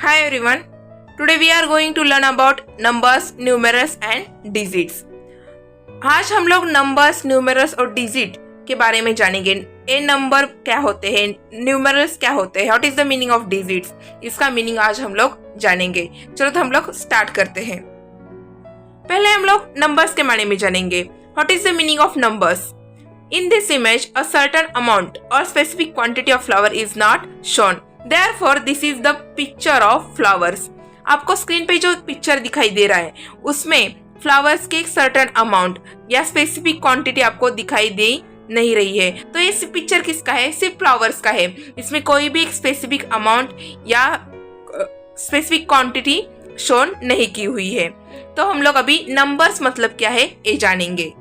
Hi everyone. Today we are going to learn about numbers, numerals and digits. आज हम लोग numbers, numerals और digit के बारे में जानेंगे। ये नंबर क्या होते हैं, न्यूमरल्स क्या होते हैं, what is the meaning of digits, इसका मीनिंग आज हम लोग जानेंगे। चलो तो हम लोग स्टार्ट करते हैं। पहले हम लोग नंबर्स के बारे में जानेंगे। What is the meaning of numbers? In this image, a certain amount or specific quantity of flower is not shown. Therefore, this is the picture of flowers. आपको स्क्रीन पे जो पिक्चर दिखाई दे रहा है उसमें फ्लावर्स के एक सर्टेन अमाउंट या स्पेसिफिक क्वांटिटी आपको दिखाई दे नहीं रही है। तो ये पिक्चर किसका है? सिर्फ फ्लावर्स का है। इसमें कोई भी एक स्पेसिफिक अमाउंट या स्पेसिफिक क्वांटिटी शोन नहीं की हुई है। तो हम लोग अभी नंबर्स मतलब क्या है ये जानेंगे।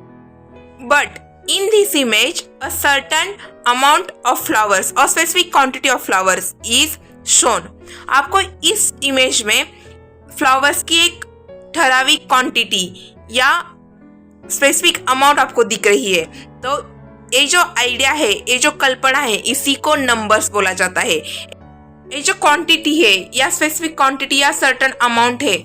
But in this image, a certain amount of flowers or specific quantity of flowers is shown. आपको इस इमेज में फ्लावर्स की एक ठराविक क्वांटिटी या स्पेसिफिक अमाउंट आपको दिख रही है। तो ये जो आइडिया है, ये जो कल्पना है, इसी को नंबर्स बोला जाता है। ये जो क्वांटिटी है या स्पेसिफिक क्वांटिटी या सर्टेन अमाउंट है,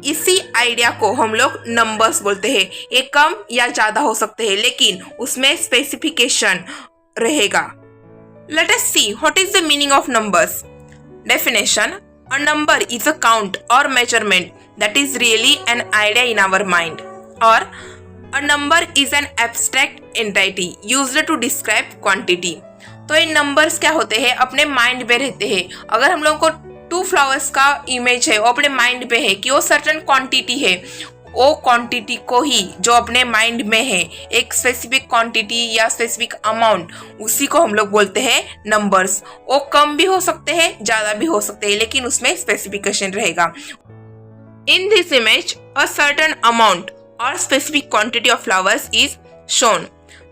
इसी आइडिया को हम लोग नंबर्स बोलते हैं। ये कम या ज्यादा हो सकते हैं, लेकिन उसमें स्पेसिफिकेशन रहेगा। Let us see what is the meaning of numbers. Definition: a number is a count or measurement that is really an idea in our mind, और a number is an abstract entity used to describe quantity. तो ये numbers क्या होते हैं? अपने mind में रहते हैं। अगर हम लोगों को 2 फ्लावर्स का इमेज है, वो अपने माइंड पे है कि वो सर्टेन क्वांटिटी है, वो क्वांटिटी को ही जो अपने माइंड में है, एक स्पेसिफिक क्वांटिटी या स्पेसिफिक अमाउंट, उसी को हम लोग बोलते हैं नंबर्स। वो कम भी हो सकते हैं, ज्यादा भी हो सकते हैं, लेकिन उसमें स्पेसिफिकेशन रहेगा। In this image a certain amount or specific quantity of flowers is shown.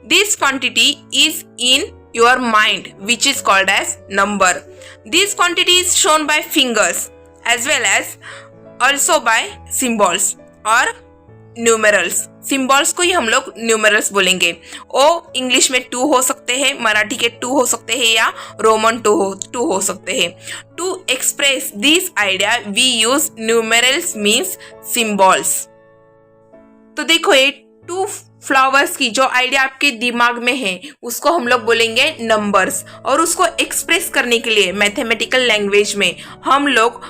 This quantity is in your mind, which is called as number. This quantity is shown by fingers as well as also by symbols और numerals. Symbols को ही हम लोग numerals बोलेंगे। वो English में 2 हो सकते हैं, मराठी के 2 हो सकते हैं, या रोमन 2 हो सकते हैं। To express this idea we use numerals means symbols. तो देखो ये 2 फ्लावर्स की जो आइडिया आपके दिमाग में है उसको हम लोग बोलेंगे नंबर्स, और उसको एक्सप्रेस करने के लिए मैथमेटिकल लैंग्वेज में हम लोग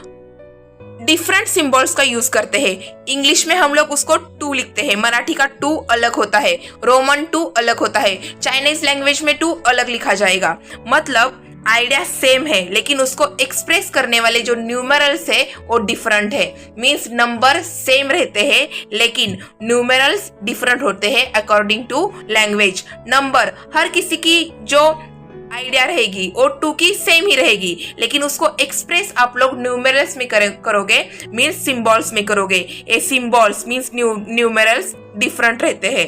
डिफरेंट सिंबल्स का यूज करते हैं। इंग्लिश में हम लोग उसको 2 लिखते हैं, मराठी का 2 अलग होता है, रोमन 2 अलग होता है, चाइनीज लैंग्वेज में 2 अलग लिखा जाएगा। मतलब आइडिया सेम है, लेकिन उसको एक्सप्रेस करने वाले जो न्यूमरल्स है वो डिफरेंट है। मींस नंबर सेम रहते हैं, लेकिन न्यूमरल्स डिफरेंट होते हैं अकॉर्डिंग टू लैंग्वेज। नंबर हर किसी की जो आइडिया रहेगी वो 2 की सेम ही रहेगी, लेकिन उसको एक्सप्रेस आप लोग न्यूमरल्स में करोगे, मींस सिंबल्स में करोगे। ये सिंबल्स मींस न्यूमरल्स डिफरेंट रहते हैं।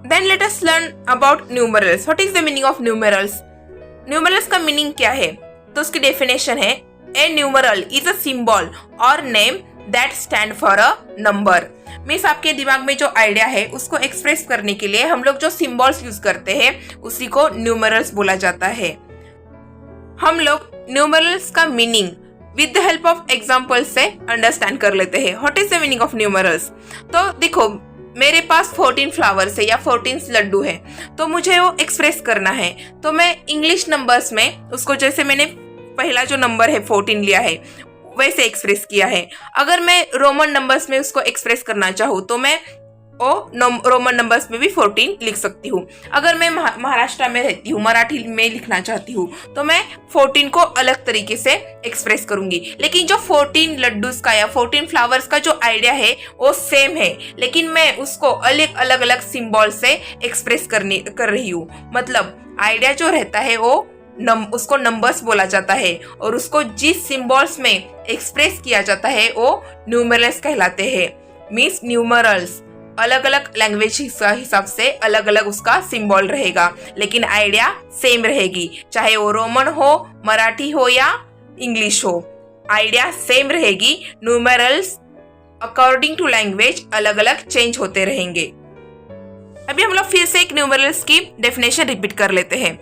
Then let us learn about numerals. What is the meaning of numerals? Numerals का मीनिंग क्या है? तो उसकी डेफिनेशन है: a numeral is a symbol or name that stand for a number. Means आपके दिमाग में जो आइडिया है उसको एक्सप्रेस करने के लिए हम लोग जो सिंबल्स यूज करते हैं उसी को न्यूमरल्स बोला जाता है। हम लोग न्यूमरल्स का meaning with the help of example से अंडरस्टैंड कर लेते हैं। What is the meaning of numerals? तो देखो, मेरे पास 14 फ्लावर्स है या 14 लड्डू है, तो मुझे वो एक्सप्रेस करना है। तो मैं इंग्लिश नंबर्स में उसको, जैसे मैंने पहला जो नंबर है 14 लिया है, वैसे एक्सप्रेस किया है। अगर मैं रोमन नंबर्स में उसको एक्सप्रेस करना चाहूँ तो मैं रोमन नंबर्स में भी 14 लिख सकती हूँ। अगर मैं महाराष्ट्र में रहती हूँ, मराठी में लिखना चाहती हूँ, तो मैं 14 को अलग तरीके से एक्सप्रेस करूंगी। लेकिन जो 14 लड्डूस का या 14 फ्लावर्स का जो आइडिया है वो सेम है, लेकिन मैं उसको अलग अलग सिंबल से एक्सप्रेस कर रही हूँ। मतलब आइडिया जो रहता है वो उसको नंबर्स बोला जाता है, और उसको जिस सिंबल्स में एक्सप्रेस किया जाता है वो न्यूमरल्स कहलाते हैं। मीन्स न्यूमरल्स अलग अलग लैंग्वेज हिसाब से अलग अलग उसका सिंबल रहेगा, लेकिन आइडिया सेम रहेगी। चाहे वो रोमन हो, मराठी हो या इंग्लिश हो, आइडिया सेम रहेगी। न्यूमरल्स अकॉर्डिंग टू लैंग्वेज अलग अलग चेंज होते रहेंगे। अभी हम लोग फिर से एक न्यूमरल्स की डेफिनेशन रिपीट कर लेते हैं।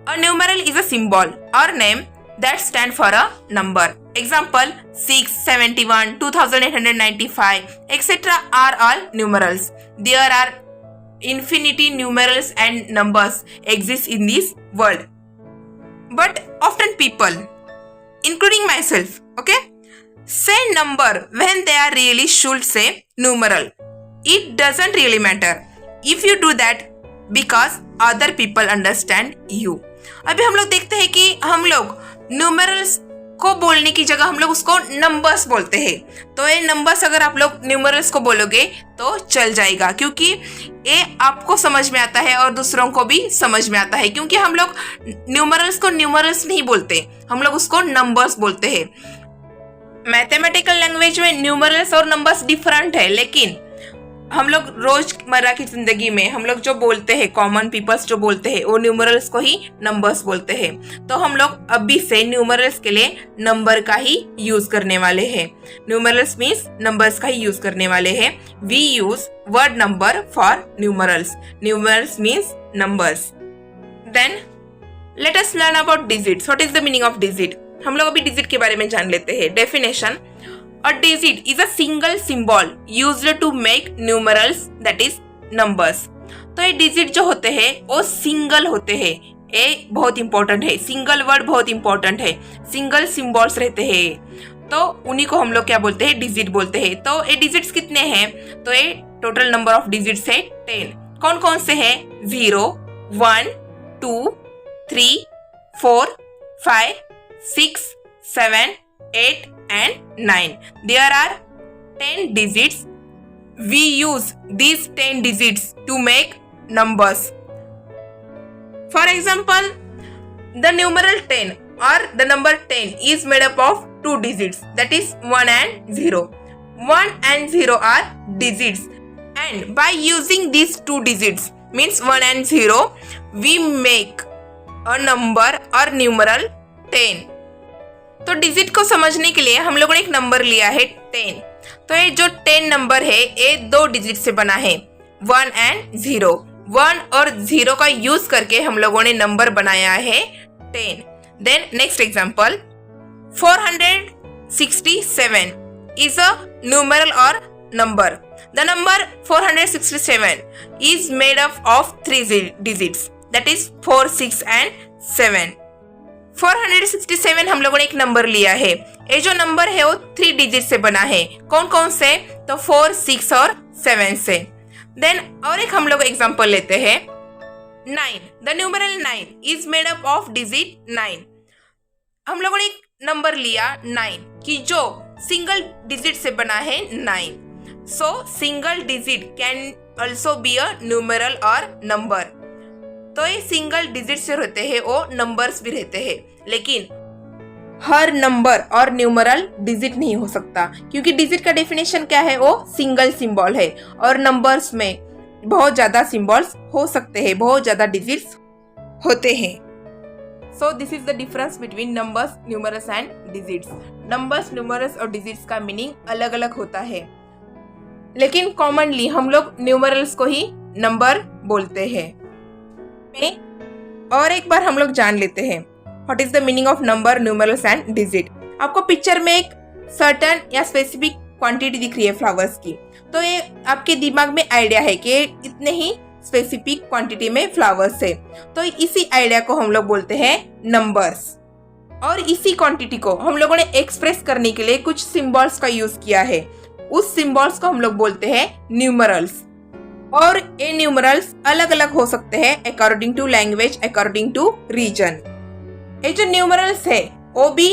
अ numeral is a symbol or name that stand for a number. Example 6, 71, 2895, etc. are all numerals. There are infinity numerals and numbers exist in this world. But often people, including myself, okay, say number when they are really should say numeral. It doesn't really matter if you do that because other people understand you. अभी हम लोग देखते हैं कि हम लोग numerals को बोलने की जगह हम लोग उसको नंबर्स बोलते हैं. तो ये नंबर्स अगर आप लोग न्यूमरल्स को बोलोगे तो चल जाएगा, क्योंकि ये आपको समझ में आता है और दूसरों को भी समझ में आता है. क्योंकि हम लोग न्यूमरल्स को न्यूमरल्स नहीं बोलते, हम लोग उसको नंबर्स बोलते हैं. मैथमेटिकल लैंग्वेज में न्यूमरल्स और नंबर्स डिफरेंट है, लेकिन हम लोग रोजमर्रा की जिंदगी में हम लोग जो बोलते हैं, कॉमन पीपल्स जो बोलते हैं, वो न्यूमरल्स को ही नंबर्स बोलते हैं. तो हम लोग अभी से न्यूमरल्स के लिए नंबर का ही यूज करने वाले हैं. न्यूमरल्स मीन्स नंबर्स का ही यूज करने वाले हैं. We use word number for numerals. Numerals means numbers. Then let us learn about digits. What is the meaning of digit? हम लोग अभी डिजिट के बारे में जान लेते हैं. Definition: A digit is a single symbol used to make numerals, that is numbers. तो ये डिजिट जो होते हैं वो सिंगल होते हैं. ये बहुत इंपॉर्टेंट है. सिंगल वर्ड बहुत इंपॉर्टेंट है. सिंगल सिंबल्स रहते हैं तो उन्हीं को हम लोग क्या बोलते हैं? डिजिट बोलते हैं. तो ये डिजिट्स कितने हैं? तो ये टोटल नंबर ऑफ डिजिट्स है 10. कौन कौन से हैं? 0, 1, 2, 3, 4, 5, 6, 7, 8 and 9. There are 10 digits. We use these 10 digits to make numbers. For example, the numeral 10 or the number 10 is made up of 2 digits, that is 1 and 0. 1 and 0 are digits, and by using these 2 digits means 1 and 0, we make a number or numeral 10. तो digit को समझने के लिए हम लोगों ने एक number लिया है 10. तो ये जो 10 नंबर है ये 2 डिजिट से बना है, 1 and 0. 1 और 0 का यूज करके हम लोगों ने नंबर बनाया है 10. Then next example, 467 is a numeral or number. The number 467 is made up of 3 digits, that is 4, 6 and 7. 467 हम लोगों ने एक नंबर लिया है. ये जो नंबर है वो 3 डिजिट से बना है. कौन कौन से? तो 4, 6 और 7 से. देन और एक हम लोग एग्जांपल लेते हैं, 9. The numeral 9 is made up of digit 9. हम लोगों ने एक नंबर लिया 9 कि जो सिंगल डिजिट से बना है 9. सो single digit can also be a numeral और नंबर. तो ये सिंगल डिजिट से रहते हैं, वो नंबर्स भी रहते हैं, लेकिन हर नंबर और न्यूमरल डिजिट नहीं हो सकता, क्योंकि डिजिट का डेफिनेशन क्या है? वो सिंगल सिंबल है, और नंबर्स में बहुत ज्यादा सिंबल्स हो सकते हैं, बहुत ज्यादा डिजिट्स होते हैं. So this is the difference between numbers, numerals and digits. Numbers, numerals और डिजिट्स का मीनिंग अलग अलग होता है, लेकिन कॉमनली हम लोग न्यूमरल्स को ही नंबर बोलते हैं. और एक बार हम लोग जान लेते हैं what is the meaning of number, numerals and digit. आपको पिक्चर में एक सर्टेन या स्पेसिफिक क्वांटिटी दिख रही है फ्लावर्स की, तो ये आपके दिमाग में आइडिया है कि इतने ही स्पेसिफिक क्वांटिटी में फ्लावर्स है. तो इसी आइडिया को हम लोग बोलते हैं नंबर्स. और इसी क्वांटिटी को हम लोगों ने एक्सप्रेस करने के लिए कुछ सिंबल्स का यूज किया है. उस सिंबल्स को हम लोग बोलते हैं न्यूमरल्स. और ये न्यूमरल्स अलग अलग हो सकते हैं according to language, according to region. ये जो न्यूमरल्स है वो भी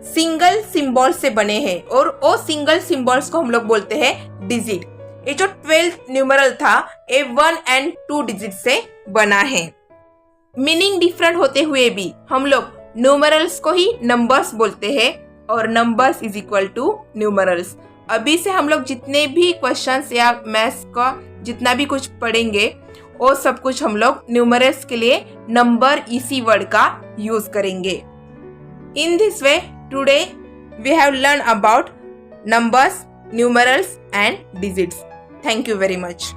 सिंगल सिंबल से बने हैं, और वो सिंगल सिंबल्स को हम लोग बोलते हैं डिजिट. ये जो 12th न्यूमरल था ये 1 and 2 डिजिट से बना है. मीनिंग डिफरेंट होते हुए भी हम लोग न्यूमरल्स को ही नंबर्स बोलते हैं, और numbers is equal to numerals. अभी से हम लोग जितने भी क्वेश्चंस या मैथ्स का जितना भी कुछ पढ़ेंगे वो सब कुछ हम लोग न्यूमरल्स के लिए नंबर इसी वर्ड का यूज करेंगे. In this way today we have learn about numbers, numerals and digits. Thank you very much.